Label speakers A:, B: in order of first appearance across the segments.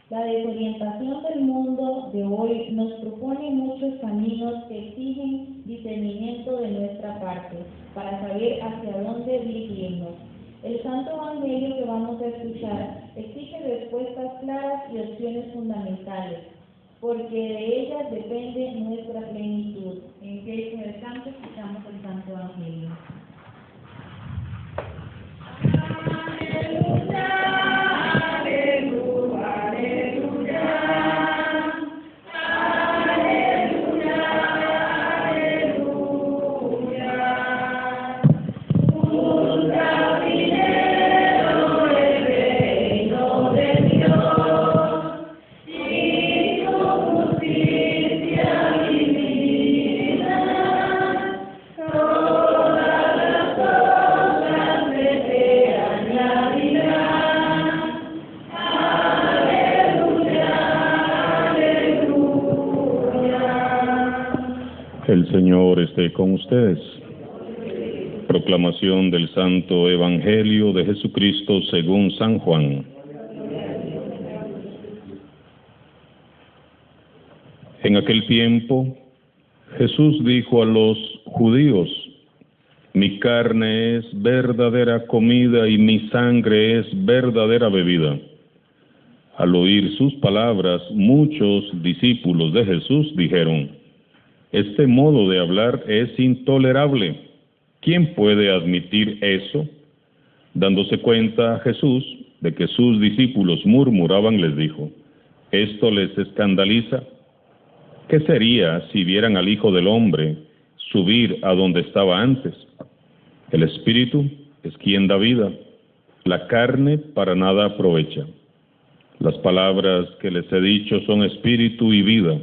A: La desorientación del mundo de hoy nos propone muchos caminos que exigen discernimiento de nuestra parte para saber hacia dónde dirigirnos. El Santo Evangelio que vamos a escuchar exige respuestas claras y opciones fundamentales, porque de ellas depende nuestra plenitud. En pie con el canto escuchamos el Santo Evangelio.
B: El Señor esté con ustedes. Proclamación del Santo Evangelio de Jesucristo según San Juan. En aquel tiempo, Jesús dijo a los judíos: mi carne es verdadera comida y mi sangre es verdadera bebida. Al oír sus palabras, muchos discípulos de Jesús dijeron: este modo de hablar es intolerable. ¿Quién puede admitir eso? Dándose cuenta Jesús de que sus discípulos murmuraban, les dijo: ¿esto les escandaliza? ¿Qué sería si vieran al Hijo del Hombre subir a donde estaba antes? El Espíritu es quien da vida, la carne para nada aprovecha. Las palabras que les he dicho son espíritu y vida.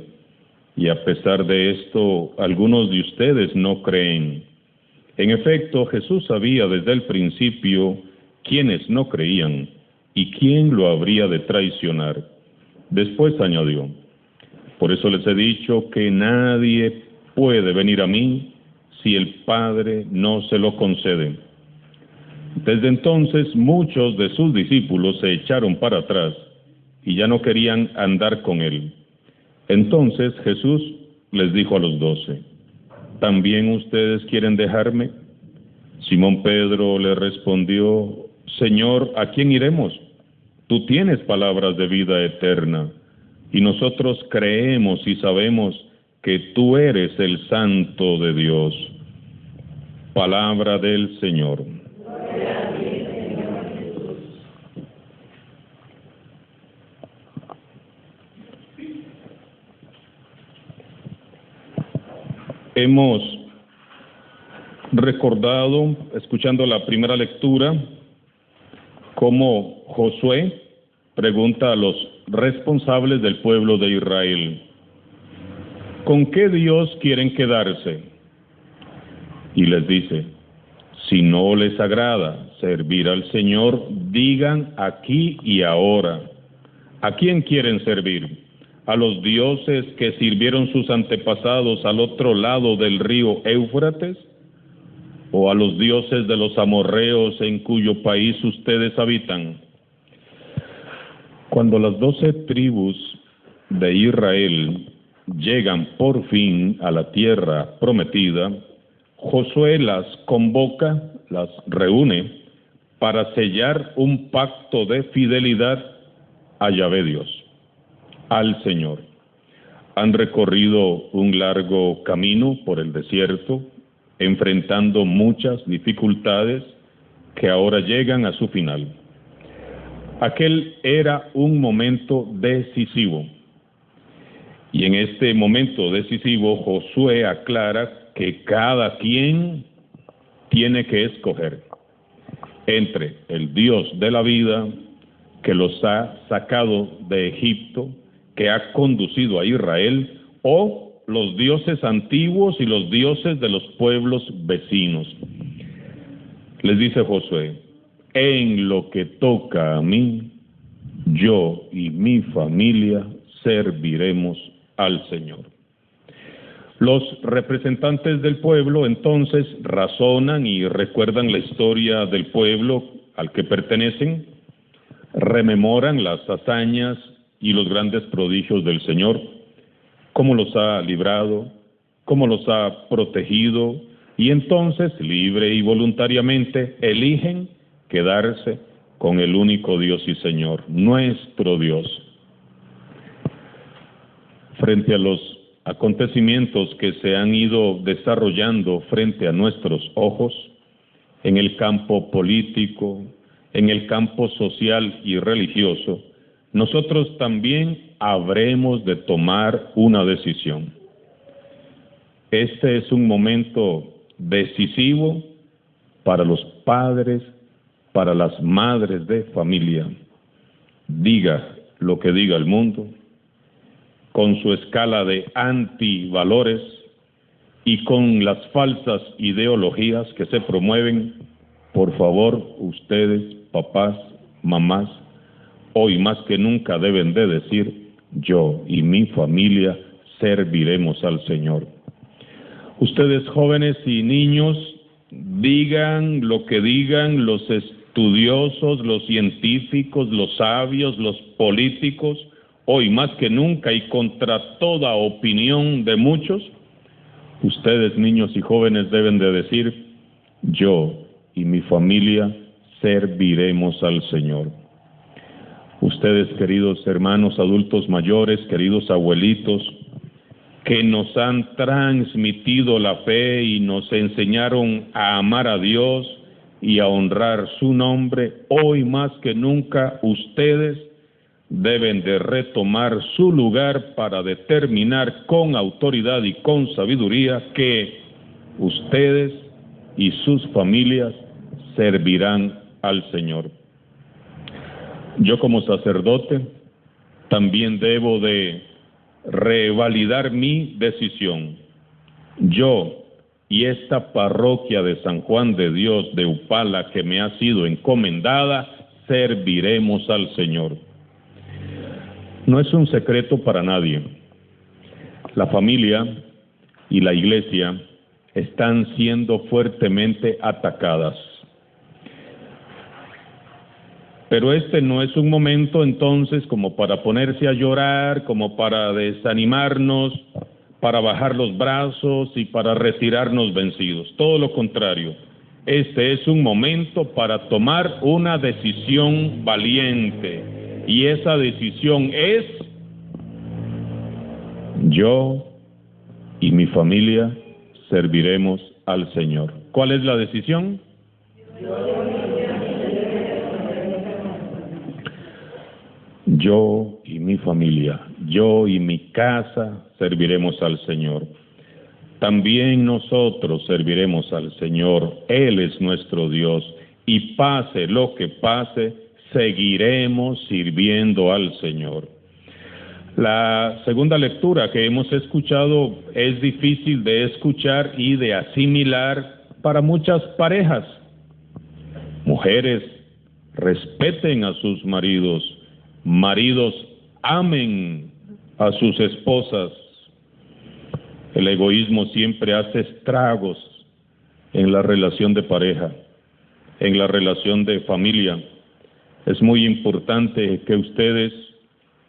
B: Y a pesar de esto, algunos de ustedes no creen. En efecto, Jesús sabía desde el principio quiénes no creían y quién lo habría de traicionar. Después añadió: por eso les he dicho que nadie puede venir a mí si el Padre no se lo concede. Desde entonces, muchos de sus discípulos se echaron para atrás y ya no querían andar con él. Entonces Jesús les dijo a los 12: ¿también ustedes quieren dejarme? Simón Pedro le respondió: Señor, ¿a quién iremos? Tú tienes palabras de vida eterna, y nosotros creemos y sabemos que tú eres el Santo de Dios. Palabra del Señor. Hemos recordado, escuchando la primera lectura, cómo Josué pregunta a los responsables del pueblo de Israel: ¿con qué Dios quieren quedarse? Y les dice: si no les agrada servir al Señor, digan aquí y ahora, ¿a quién quieren servir? ¿A los dioses que sirvieron sus antepasados al otro lado del río Éufrates? ¿O a los dioses de los amorreos en cuyo país ustedes habitan? Cuando las 12 tribus de Israel llegan por fin a la tierra prometida, Josué las convoca, las reúne para sellar un pacto de fidelidad a Yahvé Dios, al Señor. Han recorrido un largo camino por el desierto, enfrentando muchas dificultades que ahora llegan a su final. Aquel era un momento decisivo. Y en este momento decisivo, Josué aclara que cada quien tiene que escoger entre el Dios de la vida, que los ha sacado de Egipto, que ha conducido a Israel, o los dioses antiguos y los dioses de los pueblos vecinos. Les dice Josué: en lo que toca a mí, yo y mi familia serviremos al Señor. Los representantes del pueblo entonces razonan y recuerdan la historia del pueblo al que pertenecen, rememoran las hazañas y los grandes prodigios del Señor, cómo los ha librado, cómo los ha protegido, y entonces, libre y voluntariamente, eligen quedarse con el único Dios y Señor, nuestro Dios. Frente a los acontecimientos que se han ido desarrollando frente a nuestros ojos, en el campo político, en el campo social y religioso, nosotros también habremos de tomar una decisión. Este es un momento decisivo para los padres, para las madres de familia. Diga lo que diga el mundo, con su escala de antivalores y con las falsas ideologías que se promueven, por favor, ustedes, papás, mamás, hoy más que nunca deben de decir: yo y mi familia serviremos al Señor. Ustedes, jóvenes y niños, digan lo que digan los estudiosos, los científicos, los sabios, los políticos, hoy más que nunca y contra toda opinión de muchos, ustedes, niños y jóvenes, deben de decir: yo y mi familia serviremos al Señor. Ustedes, queridos hermanos adultos mayores, queridos abuelitos, que nos han transmitido la fe y nos enseñaron a amar a Dios y a honrar su nombre, hoy más que nunca ustedes deben de retomar su lugar para determinar con autoridad y con sabiduría que ustedes y sus familias servirán al Señor. Yo, como sacerdote, también debo de revalidar mi decisión. Yo y esta parroquia de San Juan de Dios de Upala, que me ha sido encomendada, serviremos al Señor. No es un secreto para nadie. La familia y la iglesia están siendo fuertemente atacadas. Pero este no es un momento entonces como para ponerse a llorar, como para desanimarnos, para bajar los brazos y para retirarnos vencidos. Todo lo contrario, este es un momento para tomar una decisión valiente. Y esa decisión es: yo y mi familia serviremos al Señor. ¿Cuál es la decisión? Yo y mi familia, yo y mi casa serviremos al Señor. También nosotros serviremos al Señor. Él es nuestro Dios. Y pase lo que pase, seguiremos sirviendo al Señor. La segunda lectura que hemos escuchado es difícil de escuchar y de asimilar para muchas parejas. Mujeres, respeten a sus maridos. Maridos, amen a sus esposas. El egoísmo siempre hace estragos en la relación de pareja, en la relación de familia. Es muy importante que ustedes,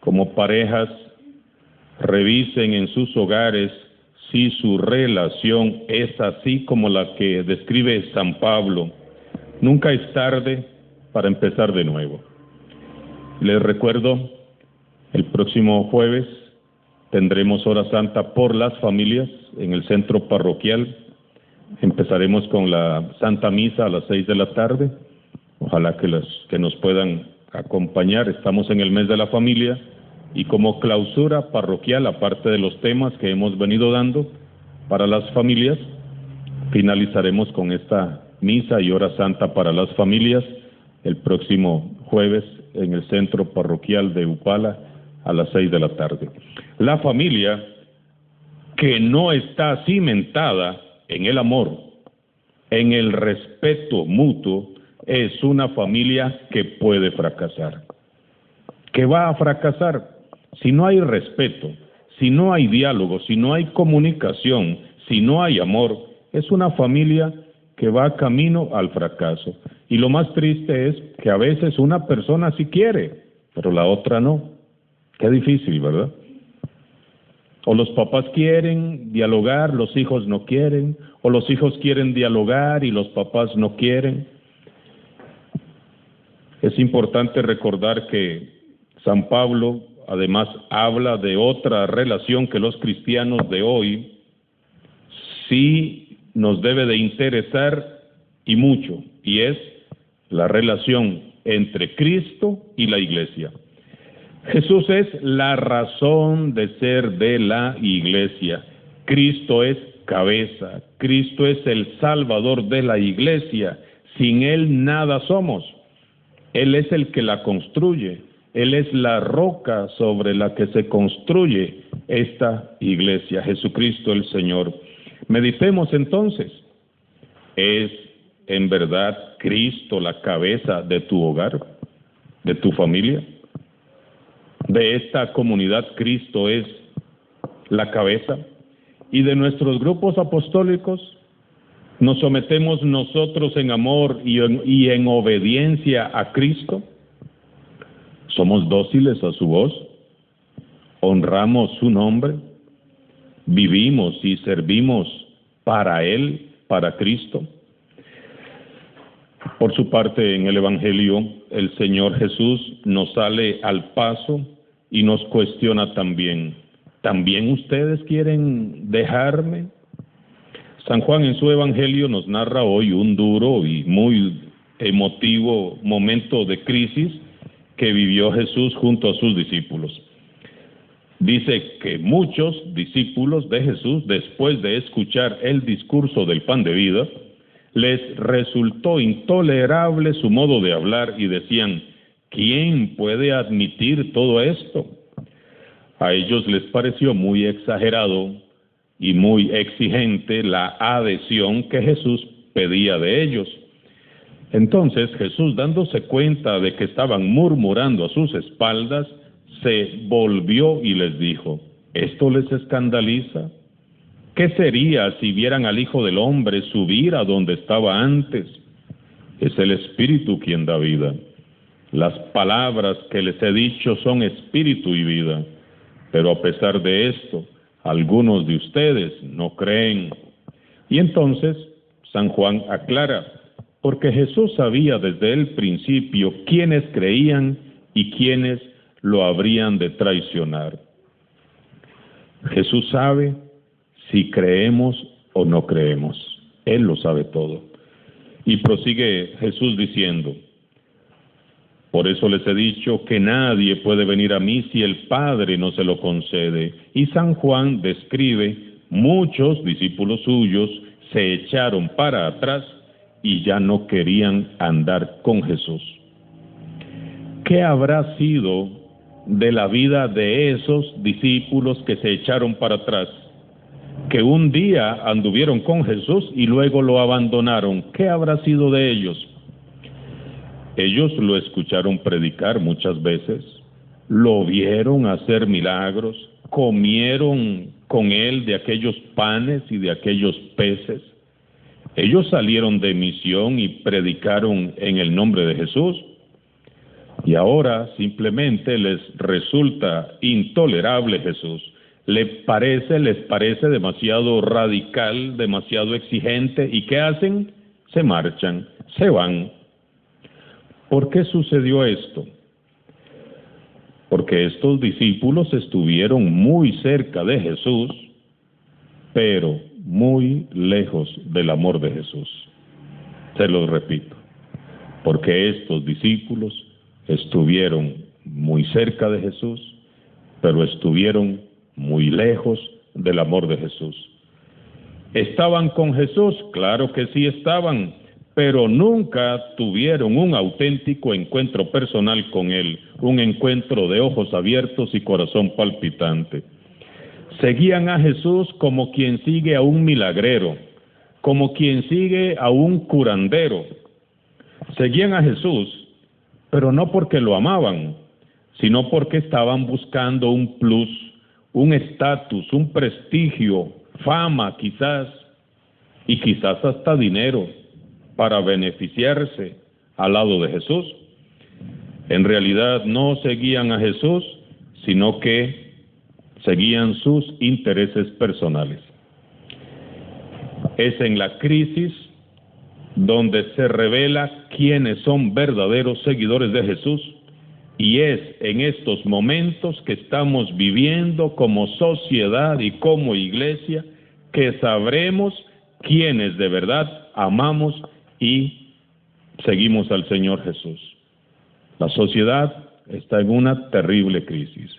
B: como parejas, revisen en sus hogares si su relación es así como la que describe San Pablo. Nunca es tarde para empezar de nuevo. Les recuerdo, el próximo jueves tendremos Hora Santa por las familias en el centro parroquial. Empezaremos con la Santa Misa a las 6 de la tarde. Ojalá que nos puedan acompañar. Estamos en el mes de la familia y como clausura parroquial, aparte de los temas que hemos venido dando para las familias, finalizaremos con esta misa y Hora Santa para las familias el próximo jueves en el centro parroquial de Upala a las 6 de la tarde. La familia que no está cimentada en el amor, en el respeto mutuo, es una familia que puede fracasar. Que va a fracasar si no hay respeto, si no hay diálogo, si no hay comunicación, si no hay amor. Es una familia que va camino al fracaso. Y lo más triste es que a veces una persona sí quiere, pero la otra no. Qué difícil, ¿verdad? O los papás quieren dialogar, los hijos no quieren, o los hijos quieren dialogar y los papás no quieren. Es importante recordar que San Pablo además habla de otra relación que los cristianos de hoy sí nos debe de interesar y mucho, y es la relación entre Cristo y la Iglesia. Jesús es la razón de ser de la Iglesia. Cristo es cabeza. Cristo es el Salvador de la Iglesia. Sin Él nada somos. Él es el que la construye. Él es la roca sobre la que se construye esta Iglesia. Jesucristo el Señor. Meditemos entonces. ¿Es en verdad Cristo la cabeza de tu hogar, de tu familia? De esta comunidad Cristo es la cabeza, y de nuestros grupos apostólicos nos sometemos nosotros en amor y en obediencia a Cristo. Somos dóciles a su voz, honramos su nombre, vivimos y servimos para Él, para Cristo. Por su parte, en el Evangelio, el Señor Jesús nos sale al paso y nos cuestiona también. ¿También ustedes quieren dejarme? San Juan en su Evangelio nos narra hoy un duro y muy emotivo momento de crisis que vivió Jesús junto a sus discípulos. Dice que muchos discípulos de Jesús, después de escuchar el discurso del pan de vida, les resultó intolerable su modo de hablar y decían: ¿quién puede admitir todo esto? A ellos les pareció muy exagerado y muy exigente la adhesión que Jesús pedía de ellos. Entonces Jesús, dándose cuenta de que estaban murmurando a sus espaldas, se volvió y les dijo: ¿esto les escandaliza? ¿Qué sería si vieran al Hijo del Hombre subir a donde estaba antes? Es el Espíritu quien da vida. Las palabras que les he dicho son espíritu y vida, pero a pesar de esto, algunos de ustedes no creen. Y entonces San Juan aclara, porque Jesús sabía desde el principio quiénes creían y quiénes lo habrían de traicionar. Jesús sabe si creemos o no creemos. Él lo sabe todo. Y prosigue Jesús diciendo: por eso les he dicho que nadie puede venir a mí si el Padre no se lo concede. Y San Juan describe: muchos discípulos suyos se echaron para atrás y ya no querían andar con Jesús. ¿Qué habrá sido de la vida de esos discípulos que se echaron para atrás? Que un día anduvieron con Jesús y luego lo abandonaron. ¿Qué habrá sido de ellos? Ellos lo escucharon predicar muchas veces, lo vieron hacer milagros, comieron con él de aquellos panes y de aquellos peces. Ellos salieron de misión y predicaron en el nombre de Jesús. Y ahora simplemente les resulta intolerable Jesús. Les parece demasiado radical, demasiado exigente. ¿Y qué hacen? Se marchan, se van. ¿Por qué sucedió esto? Porque estos discípulos estuvieron muy cerca de Jesús, pero muy lejos del amor de Jesús. Se los repito, porque estos discípulos estuvieron muy cerca de Jesús, pero estuvieron muy lejos del amor de Jesús. ¿Estaban con Jesús? Claro que sí estaban, pero nunca tuvieron un auténtico encuentro personal con Él, un encuentro de ojos abiertos y corazón palpitante. Seguían a Jesús como quien sigue a un milagrero, como quien sigue a un curandero. Seguían a Jesús, pero no porque lo amaban, sino porque estaban buscando un plus, un estatus, un prestigio, fama quizás, y quizás hasta dinero, para beneficiarse al lado de Jesús. En realidad no seguían a Jesús, sino que seguían sus intereses personales. Es en la crisis donde se revela quiénes son verdaderos seguidores de Jesús, y es en estos momentos que estamos viviendo como sociedad y como iglesia que sabremos quiénes de verdad amamos y seguimos al Señor Jesús. La sociedad está en una terrible crisis.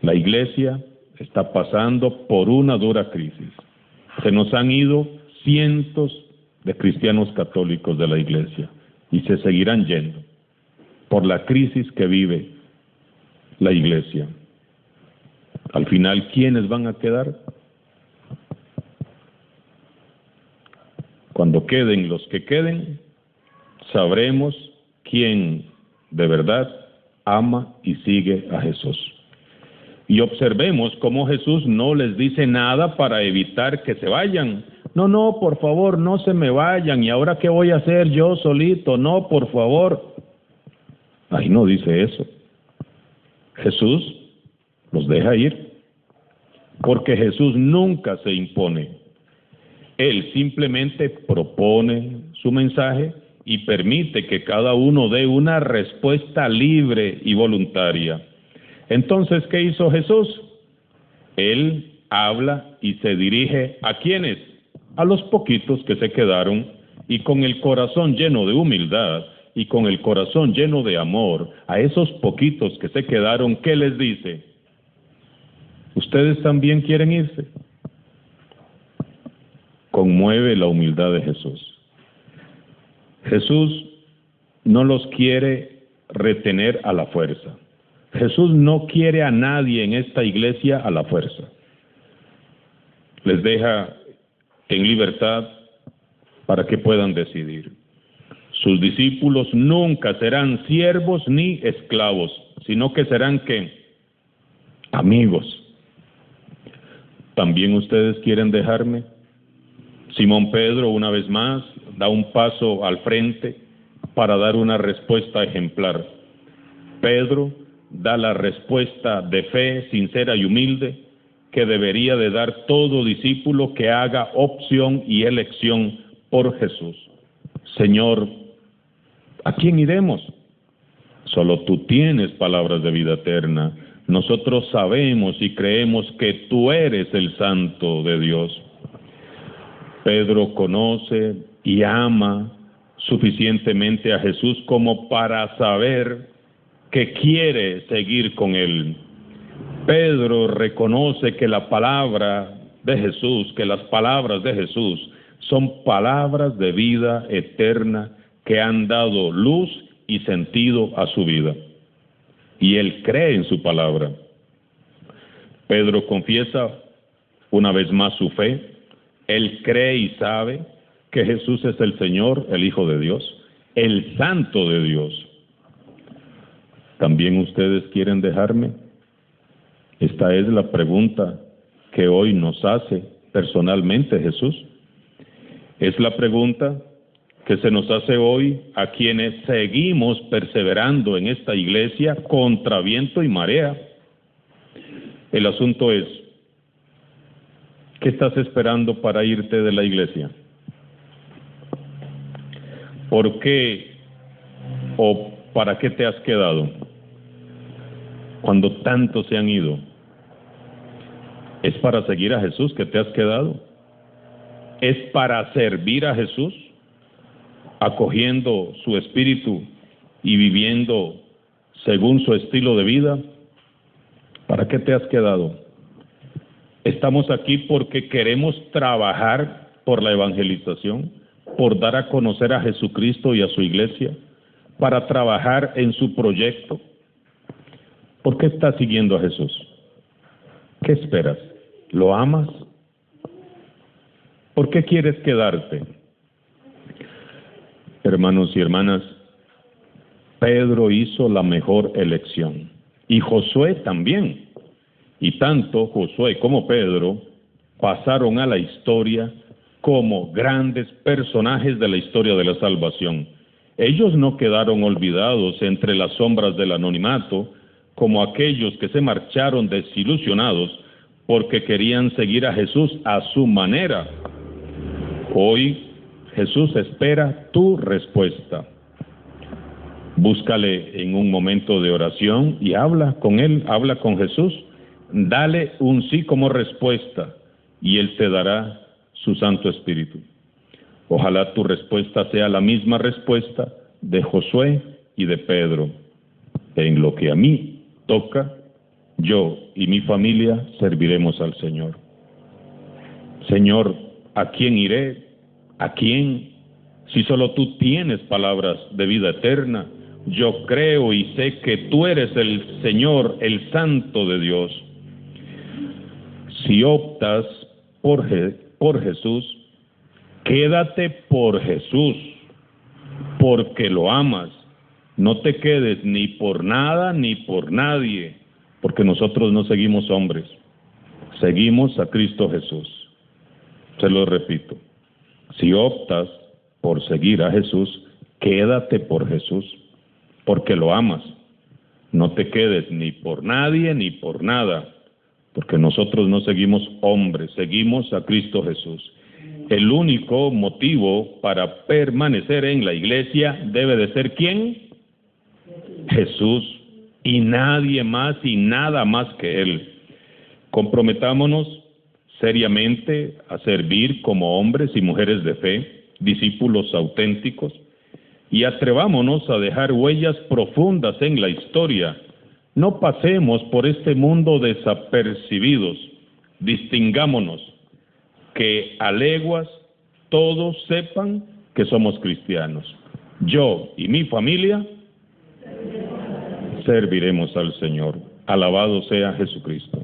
B: La iglesia está pasando por una dura crisis. Se nos han ido cientos de cristianos católicos de la iglesia y se seguirán yendo por la crisis que vive la iglesia. Al final, ¿quiénes van a quedar? Cuando queden los que queden, sabremos quién de verdad ama y sigue a Jesús. Y observemos cómo Jesús no les dice nada para evitar que se vayan. No, por favor, no se me vayan. ¿Y ahora qué voy a hacer yo solito? No, por favor. Ahí no dice eso. Jesús los deja ir, porque Jesús nunca se impone. Él simplemente propone su mensaje y permite que cada uno dé una respuesta libre y voluntaria. Entonces, ¿qué hizo Jesús? Él habla y se dirige ¿a quiénes? A los poquitos que se quedaron, y con el corazón lleno de humildad y con el corazón lleno de amor, a esos poquitos que se quedaron, ¿qué les dice? ¿Ustedes también quieren irse? Conmueve la humildad de Jesús. Jesús no los quiere retener a la fuerza. Jesús no quiere a nadie en esta iglesia a la fuerza. Les deja en libertad para que puedan decidir. Sus discípulos nunca serán siervos ni esclavos, sino que serán ¿qué? Amigos. ¿También ustedes quieren dejarme? Simón Pedro, una vez más, da un paso al frente para dar una respuesta ejemplar. Pedro da la respuesta de fe sincera y humilde que debería de dar todo discípulo que haga opción y elección por Jesús. Señor, ¿a quién iremos? Solo tú tienes palabras de vida eterna. Nosotros sabemos y creemos que tú eres el Santo de Dios. Pedro conoce y ama suficientemente a Jesús como para saber que quiere seguir con él. Pedro reconoce que la palabra de Jesús, que las palabras de Jesús son palabras de vida eterna que han dado luz y sentido a su vida. Y él cree en su palabra. Pedro confiesa una vez más su fe. Él cree y sabe que Jesús es el Señor, el Hijo de Dios, el Santo de Dios. ¿También ustedes quieren dejarme? Esta es la pregunta que hoy nos hace personalmente Jesús. Es la pregunta que se nos hace hoy a quienes seguimos perseverando en esta iglesia contra viento y marea. El asunto es, ¿qué estás esperando para irte de la iglesia? ¿Por qué o para qué te has quedado cuando tantos se han ido? ¿Es para seguir a Jesús que te has quedado? ¿Es para servir a Jesús, acogiendo su espíritu y viviendo según su estilo de vida? ¿Para qué te has quedado? Estamos aquí porque queremos trabajar por la evangelización, por dar a conocer a Jesucristo y a su iglesia, para trabajar en su proyecto. ¿Por qué estás siguiendo a Jesús? ¿Qué esperas? ¿Lo amas? ¿Por qué quieres quedarte? Hermanos y hermanas, Pedro hizo la mejor elección, y Josué también. Y tanto Josué como Pedro pasaron a la historia como grandes personajes de la historia de la salvación. Ellos no quedaron olvidados entre las sombras del anonimato como aquellos que se marcharon desilusionados porque querían seguir a Jesús a su manera. Hoy Jesús espera tu respuesta. Búscale en un momento de oración y habla con Él, habla con Jesús. Dale un sí como respuesta y Él te dará su Santo Espíritu. Ojalá tu respuesta sea la misma respuesta de Josué y de Pedro. En lo que a mí toca, yo y mi familia serviremos al Señor. Señor, ¿a quién iré? ¿A quién? Si solo tú tienes palabras de vida eterna. Yo creo y sé que tú eres el Señor, el Santo de Dios. Si optas por Jesús, quédate por Jesús, porque lo amas. No te quedes ni por nada ni por nadie, porque nosotros no seguimos hombres, seguimos a Cristo Jesús. Se lo repito, si optas por seguir a Jesús, quédate por Jesús, porque lo amas. No te quedes ni por nadie ni por nada, porque nosotros no seguimos hombres, seguimos a Cristo Jesús. El único motivo para permanecer en la iglesia debe de ser ¿quién? Jesús, y nadie más y nada más que Él. Comprometámonos seriamente a servir como hombres y mujeres de fe, discípulos auténticos, y atrevámonos a dejar huellas profundas en la historia. No pasemos por este mundo desapercibidos, distingámonos, que a leguas todos sepan que somos cristianos. Yo y mi familia serviremos al Señor. Alabado sea Jesucristo.